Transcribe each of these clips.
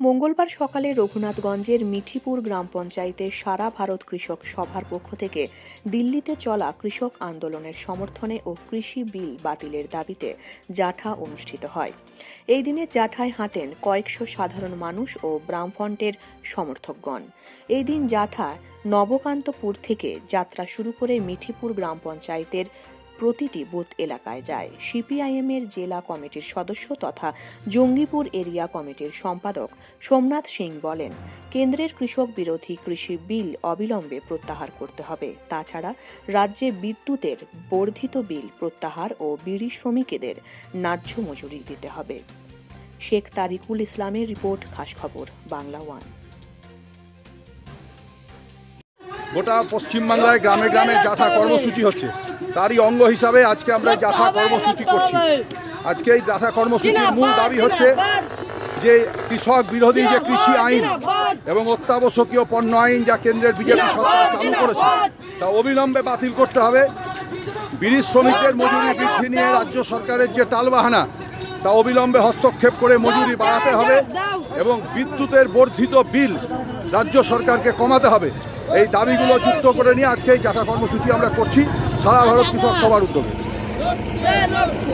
মঙ্গলবার সকালে রঘুনাথগঞ্জের মিঠিপুর গ্রাম পঞ্চায়েতে সারা ভারত কৃষক সভার পক্ষ থেকে দিল্লিতে চলা কৃষক আন্দোলনের সমর্থনে ও কৃষি বিল বাতিলের দাবিতে জাঠা অনুষ্ঠিত হয়। এই দিনে জাঠায় হাঁটেন কয়েকশো সাধারণ মানুষ ও বামফ্রন্টের সমর্থকগণ। এই দিন জাঠা নবকান্তপুর থেকে যাত্রা শুরু করে মিঠিপুর গ্রাম পঞ্চায়েতের প্রতিটি বুথ এলাকায় যায়। সিপিআইএমের জেলা কমিটির সদস্য তথা জঙ্গিপুর এরিয়া কমিটির সম্পাদক সোমনাথ সিং বলেন, কেন্দ্রের কৃষক বিরোধী কৃষি বিল অবিলম্বে প্রত্যাহার করতে হবে। তাছাড়া রাজ্যে বিদ্যুতের বর্ধিত বিল প্রত্যাহার ও বিড়ি শ্রমিকদের ন্যায্য মজুরি দিতে হবে। শেখ তারিকুল ইসলামের রিপোর্ট, খাস খবর বাংলা ওয়ান। গোটা পশ্চিমবাংলায় গ্রামে গ্রামে জাঠা কর্মসূচি হচ্ছে, তারই অঙ্গ হিসাবে আজকে আমরা জাঠা কর্মসূচি করছি। আজকে এই জাঠা কর্মসূচির মূল দাবি হচ্ছে যে কৃষক বিরোধী যে কৃষি আইন এবং অত্যাবশ্যকীয় পণ্য আইন যা কেন্দ্রের বিজেপি সরকার চালু করেছে তা অবিলম্বে বাতিল করতে হবে। বিড়ি শ্রমিকদের মজুরি বৃদ্ধি নিয়ে রাজ্য সরকারের যে টালবাহানা তা অবিলম্বে হস্তক্ষেপ করে মজুরি বাড়াতে হবে এবং বিদ্যুতের বর্ধিত বিল রাজ্য সরকারকে কমাতে হবে। এই দাবিগুলো যুক্ত করে নিয়ে আজকে এই জাঠা কর্মসূচি আমরা করছি সারা ভারত কৃষক সভার উদ্যোগে।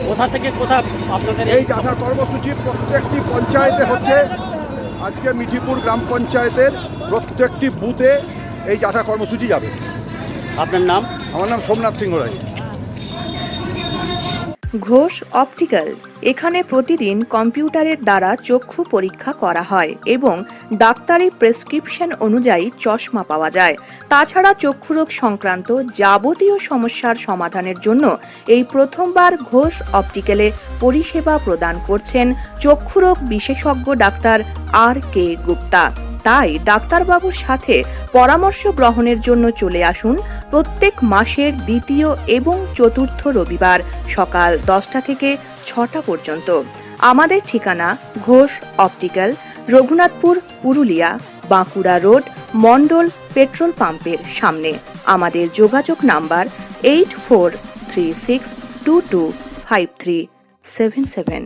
কোথা থেকে কোথা আপনাদের এই জাঠা কর্মসূচি প্রত্যেকটি পঞ্চায়েতে হচ্ছে। আজকে মিঠিপুর গ্রাম পঞ্চায়েতের প্রত্যেকটি বুথে এই জাঠা কর্মসূচি যাবে। আপনার নাম? আমার নাম সোমনাথ সিংহ রায়। ঘোষ অপটিক্যাল, এখানে প্রতিদিন কম্পিউটারের দ্বারা চক্ষু পরীক্ষা করা হয় এবং ডাক্তারি প্রেসক্রিপশন অনুযায়ী চশমা পাওয়া যায়। তাছাড়া চক্ষুরোগ সংক্রান্ত যাবতীয় সমস্যার সমাধানের জন্য এই প্রথমবার ঘোষ অপটিক্যালে পরিষেবা প্রদান করছেন চক্ষুরোগ বিশেষজ্ঞ ডাক্তার আর.কে. গুপ্তা। তাই ডাক্তারবাবুর সাথে পরামর্শ গ্রহণের জন্য চলে আসুন প্রত্যেক মাসের দ্বিতীয় এবং চতুর্থ রবিবার সকাল 10টা থেকে 6টা পর্যন্ত। আমাদের ঠিকানা Ghosh optical, Raghunathpur, Purulia, Bankura road, Mondal petrol পাম্পের সামনে। আমাদের যোগাযোগ নাম্বার 8436225377।